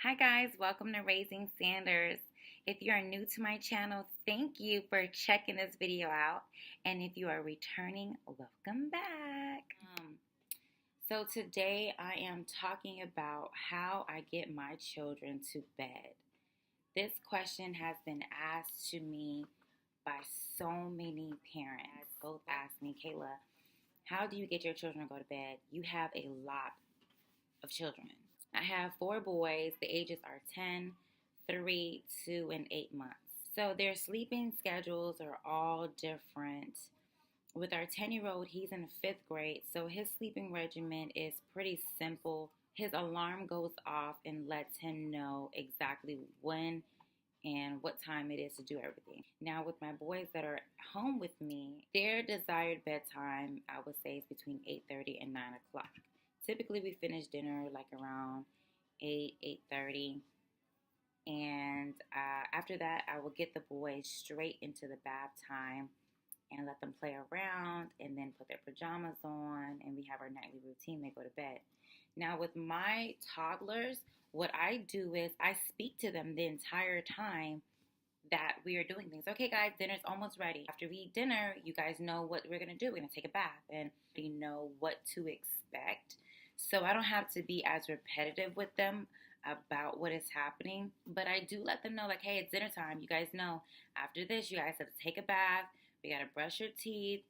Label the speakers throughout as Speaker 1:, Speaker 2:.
Speaker 1: Hi guys, welcome to Raising Sanders. If you are new to my channel, thank you for checking this video out. And if you are returning, welcome back. So today I am talking about how I get my children to bed. This question has been asked to me by so many parents. Both asked me, Kayla, how do you get your children to go to bed? You have a lot of children. I have 4 boys. The ages are 10, 3, 2, and 8 months. So their sleeping schedules are all different. With our 10-year-old, he's in 5th grade, so his sleeping regimen is pretty simple. His alarm goes off and lets him know exactly when and what time it is to do everything. Now, with my boys that are home with me, their desired bedtime, I would say, is between 8:30 and 9 o'clock. Typically, we finish dinner like around 8:30. And after that, I will get the boys straight into the bath time and let them play around and then put their pajamas on. And we have our nightly routine. They go to bed. Now, with my toddlers, what I do is I speak to them the entire time that we are doing things. Okay, guys, dinner's almost ready. After we eat dinner, you guys know what we're going to do. We're going to take a bath and you know what to expect. So I don't have to be as repetitive with them about what is happening. But I do let them know, like, hey, it's dinner time. You guys know after this, you guys have to take a bath. We got to brush your teeth.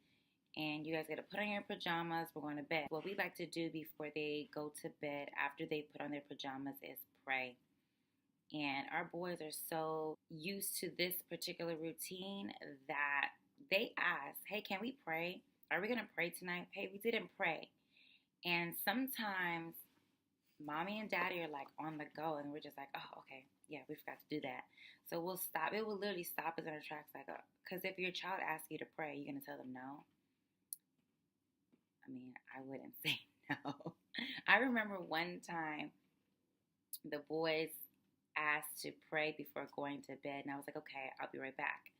Speaker 1: And you guys got to put on your pajamas. We're going to bed. What we like to do before they go to bed, after they put on their pajamas, is pray. And our boys are so used to this particular routine that they ask, hey, can we pray? Are we going to pray tonight? Hey, we didn't pray. And sometimes mommy and daddy are like on the go and we're just like, oh, okay, yeah, we forgot to do that. So we'll stop. It will literally stop us in our tracks like, because if your child asks you to pray, you're going to tell them no? I mean, I wouldn't say no. I remember one time the boys asked to pray before going to bed, and I was like, okay, I'll be right back,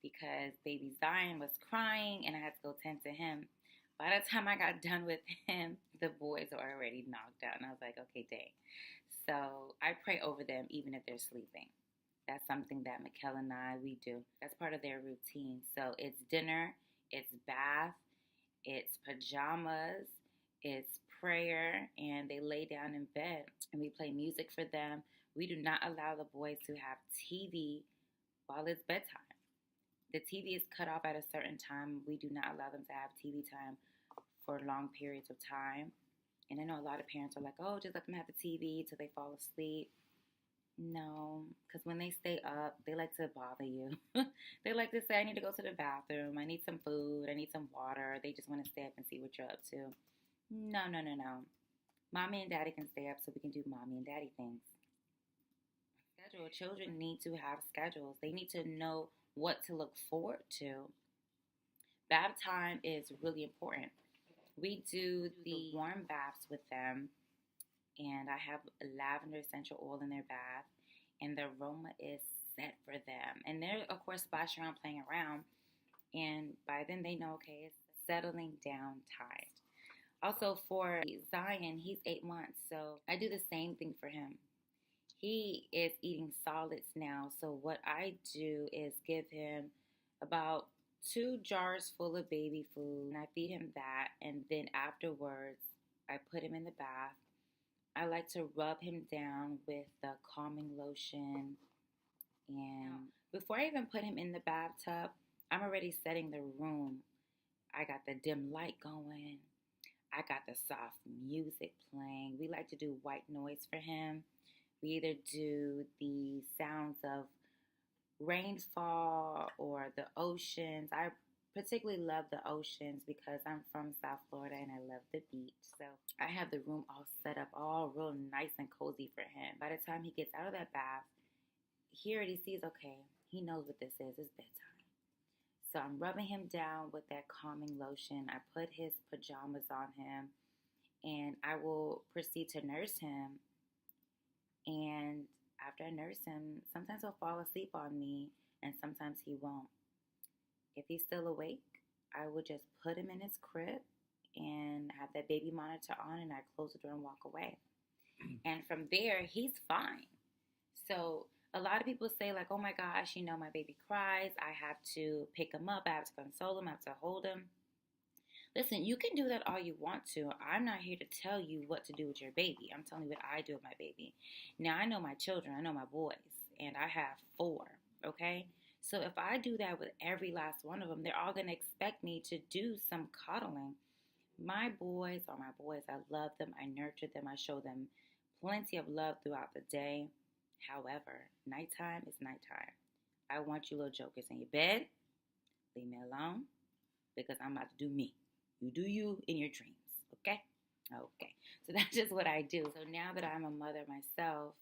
Speaker 1: because baby Zion was crying and I had to go tend to him. By the time I got done with him, the boys were already knocked out, and I was like, okay, dang. So I pray over them even if they're sleeping. That's something that Mikkel and we do. That's part of their routine. So it's dinner, it's bath, it's pajamas, it's prayer, and they lay down in bed. And we play music for them. We do not allow the boys to have TV while it's bedtime. The TV is cut off at a certain time. We do not allow them to have TV time for long periods of time. And I know a lot of parents are like, oh, just let them have the TV till they fall asleep. No, because when they stay up, they like to bother you. They like to say, I need to go to the bathroom. I need some food. I need some water. They just want to stay up and see what you're up to. No. Mommy and daddy can stay up so we can do mommy and daddy things. Schedule. Children need to have schedules. They need to know what to look forward to. Bath time is really important. We do the warm baths with them. And I have lavender essential oil in their bath, and the aroma is set for them. And they're, of course, splashing around, playing around, and by then they know, okay, it's settling down time. Also, for Zion, he's 8 months, so I do the same thing for him. He is eating solids now, so what I do is give him about 2 jars full of baby food, and I feed him that, and then afterwards, I put him in the bath. I like to rub him down with the calming lotion. And before I even put him in the bathtub, I'm already setting the room. I got the dim light going. I got the soft music playing. We like to do white noise for him. We either do the sounds of rainfall or the oceans. I particularly love the oceans because I'm from South Florida and I love the beach. So I have the room all set up, all real nice and cozy for him. By the time he gets out of that bath, he already sees, okay, he knows what this is. It's bedtime. So I'm rubbing him down with that calming lotion. I put his pajamas on him and I will proceed to nurse him. And after I nurse him, sometimes he'll fall asleep on me and sometimes he won't. If he's still awake, I would just put him in his crib and have that baby monitor on, and I close the door and walk away. And from there, he's fine. So a lot of people say, like, oh my gosh, my baby cries. I have to pick him up. I have to console him. I have to hold him. Listen, you can do that all you want to. I'm not here to tell you what to do with your baby. I'm telling you what I do with my baby. Now, I know my children, I know my boys, and I have 4, okay? So if I do that with every last one of them, they're all going to expect me to do some coddling. My boys are my boys. I love them. I nurture them. I show them plenty of love throughout the day. However, nighttime is nighttime. I want you little jokers in your bed. Leave me alone because I'm about to do me. You do you in your dreams, okay? Okay. So that's just what I do. So now that I'm a mother myself,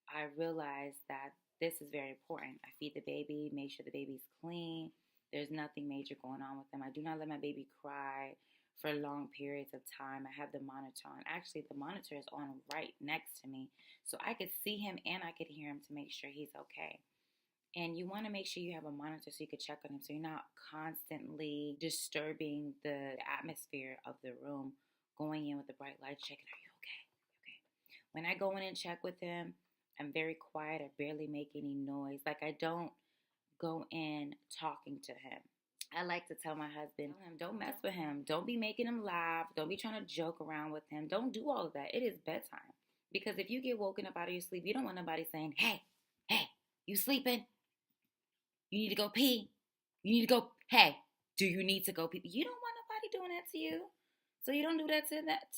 Speaker 1: I realize that this is very important. I feed the baby, make sure the baby's clean. There's nothing major going on with them. I do not let my baby cry for long periods of time. I have the monitor on. Actually, the monitor is on right next to me. So I could see him and I could hear him to make sure he's okay. And you want to make sure you have a monitor so you can check on him so you're not constantly disturbing the atmosphere of the room, going in with the bright lights, checking, are you okay? Okay. When I go in and check with him, I'm very quiet. I barely make any noise. Like, I don't go in talking to him. I like to tell my husband, don't mess with him. Don't be making him laugh. Don't be trying to joke around with him. Don't do all of that. It is bedtime. Because if you get woken up out of your sleep, you don't want nobody saying, hey, you sleeping? You need to go pee. You need to go, hey, do you need to go pee? You don't want nobody doing that to you. So you don't do that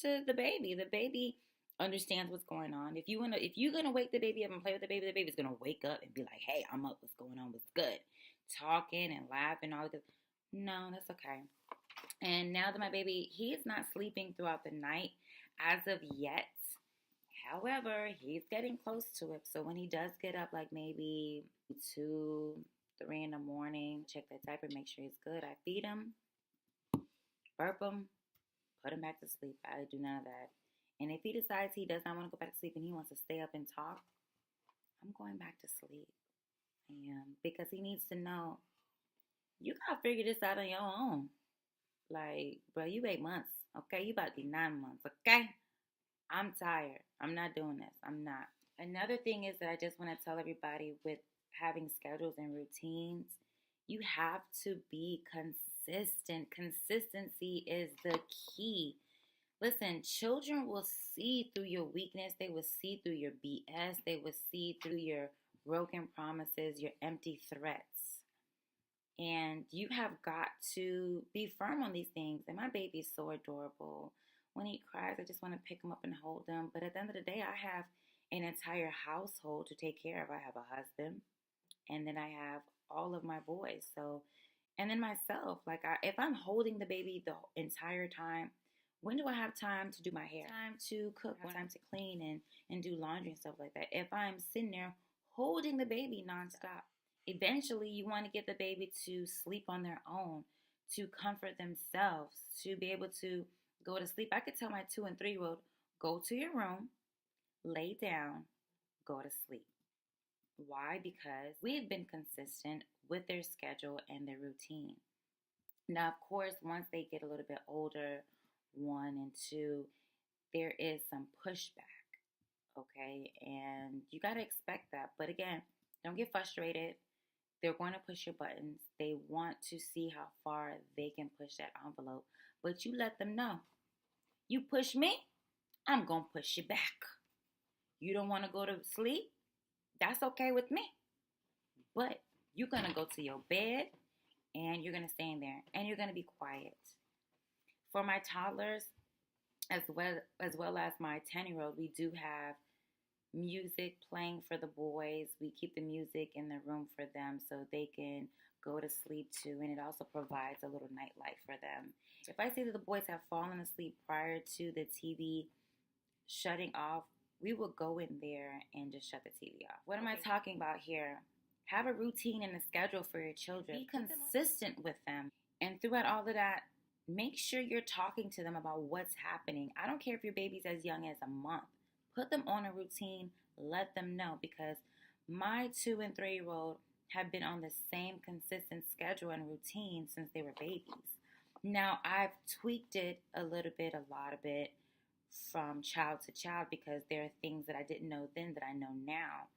Speaker 1: to the baby. The baby understands what's going on. If you're gonna wake the baby up and play with the baby's gonna wake up and be like, hey, I'm up, what's going on? What's good? Talking and laughing, all this. No, that's okay. And now that my baby, he is not sleeping throughout the night as of yet. However, he's getting close to it. So when he does get up, like maybe 2, 3 in the morning, check that diaper, make sure he's good. I feed him, burp him, put him back to sleep. I do none of that. And if he decides he does not want to go back to sleep and he wants to stay up and talk, I'm going back to sleep. Because he needs to know, you got to figure this out on your own. Like, bro, you 8 months, okay? You about to be 9 months, okay? I'm tired. I'm not doing this. I'm not. Another thing is that I just want to tell everybody with having schedules and routines, you have to be consistent. Consistency is the key. Listen, children will see through your weakness. They will see through your BS. They will see through your broken promises, your empty threats. And you have got to be firm on these things. And my baby is so adorable. When he cries, I just want to pick him up and hold him. But at the end of the day, I have an entire household to take care of. I have a husband, and then I have all of my boys. So, and then myself. Like, if I'm holding the baby the entire time, when do I have time to do my hair? Time to cook, time to clean and do laundry and stuff like that. If I'm sitting there holding the baby nonstop, eventually you want to get the baby to sleep on their own, to comfort themselves, to be able to go to sleep. I could tell my 2 and 3-year-old, go to your room, lay down, go to sleep. Why? Because we've been consistent with their schedule and their routine. Now, of course, once they get a little bit older, 1 and 2, there is some pushback, okay? And you got to expect that. But again, don't get frustrated. They're going to push your buttons. They want to see how far they can push that envelope. But you let them know. You push me, I'm going to push you back. You don't want to go to sleep? That's okay with me. But you're going to go to your bed and you're going to stay in there and you're going to be quiet. For my toddlers, as well as my 10-year-old, we do have music playing for the boys. We keep the music in the room for them so they can go to sleep too, and it also provides a little nightlight for them. If I see that the boys have fallen asleep prior to the TV shutting off, we will go in there and just shut the TV off. What am I talking about here? Have a routine and a schedule for your children. Be consistent with them. And throughout all of that, make sure you're talking to them about what's happening. I don't care if your baby's as young as a month. Put them on a routine. Let them know, because my 2 and 3-year-old have been on the same consistent schedule and routine since they were babies. Now, I've tweaked it a lot of it from child to child because there are things that I didn't know then that I know now.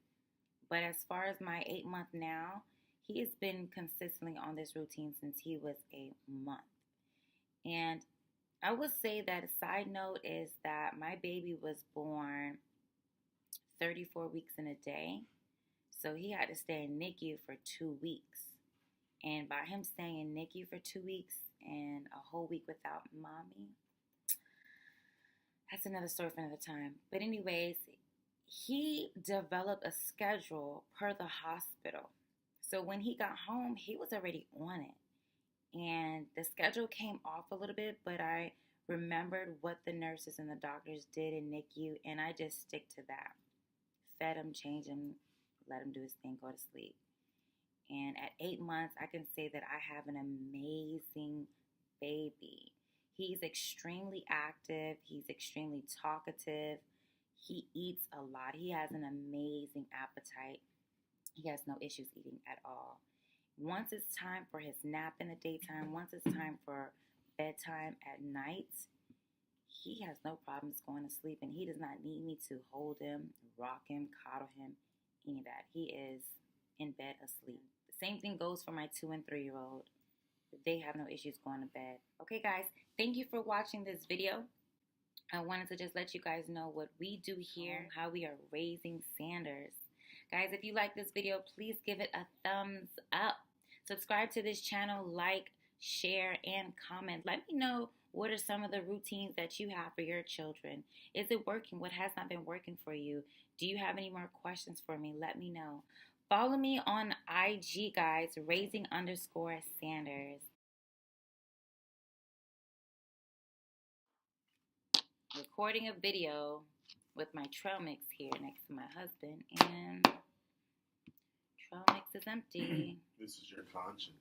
Speaker 1: But as far as my 8 month now, he has been consistently on this routine since he was a month. And I would say that a side note is that my baby was born 34 weeks in a day. So he had to stay in NICU for 2 weeks. And by him staying in NICU for 2 weeks and a whole week without mommy, that's another story for another time. But anyways, he developed a schedule per the hospital. So when he got home, he was already on it. And the schedule came off a little bit, but I remembered what the nurses and the doctors did in NICU, and I just stick to that. Fed him, changed him, let him do his thing, go to sleep. And at 8 months, I can say that I have an amazing baby. He's extremely active. He's extremely talkative. He eats a lot. He has an amazing appetite. He has no issues eating at all. Once it's time for his nap in the daytime, once it's time for bedtime at night, he has no problems going to sleep, and he does not need me to hold him, rock him, coddle him, any of that. He is in bed asleep. The same thing goes for my 2 and 3-year-old. They have no issues going to bed. Okay, guys, thank you for watching this video. I wanted to just let you guys know what we do here, how we are raising Sanders. Guys, if you like this video, please give it a thumbs up. Subscribe to this channel, like, share, and comment. Let me know what are some of the routines that you have for your children. Is it working? What has not been working for you? Do you have any more questions for me? Let me know. Follow me on IG, guys, raising_Sanders. Recording a video with my trail mix here next to my husband, and trail mix is empty.
Speaker 2: This is your conscience.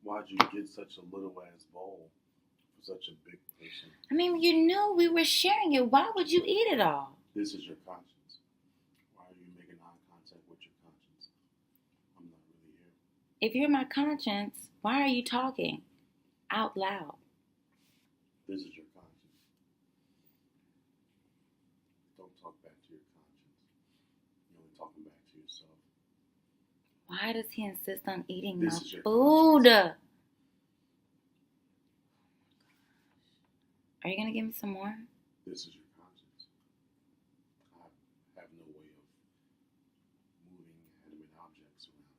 Speaker 2: Why'd you get such a little ass bowl for such a big person?
Speaker 1: I mean, you knew we were sharing it. Why would you eat it all?
Speaker 2: This is your conscience. Why are you making eye contact with your conscience? I'm not really here.
Speaker 1: If you're my conscience, why are you talking out loud?
Speaker 2: This is your conscience. Don't talk back to your conscience. You're only talking back to yourself.
Speaker 1: Why does he insist on eating
Speaker 2: This
Speaker 1: my
Speaker 2: is your
Speaker 1: food?
Speaker 2: conscience.
Speaker 1: Are you going to give me some more?
Speaker 2: This is your conscience. I have no way of moving inanimate objects around.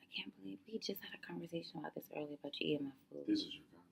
Speaker 1: I can't believe we just had a conversation about this earlier about you eating my food.
Speaker 2: This is your conscience.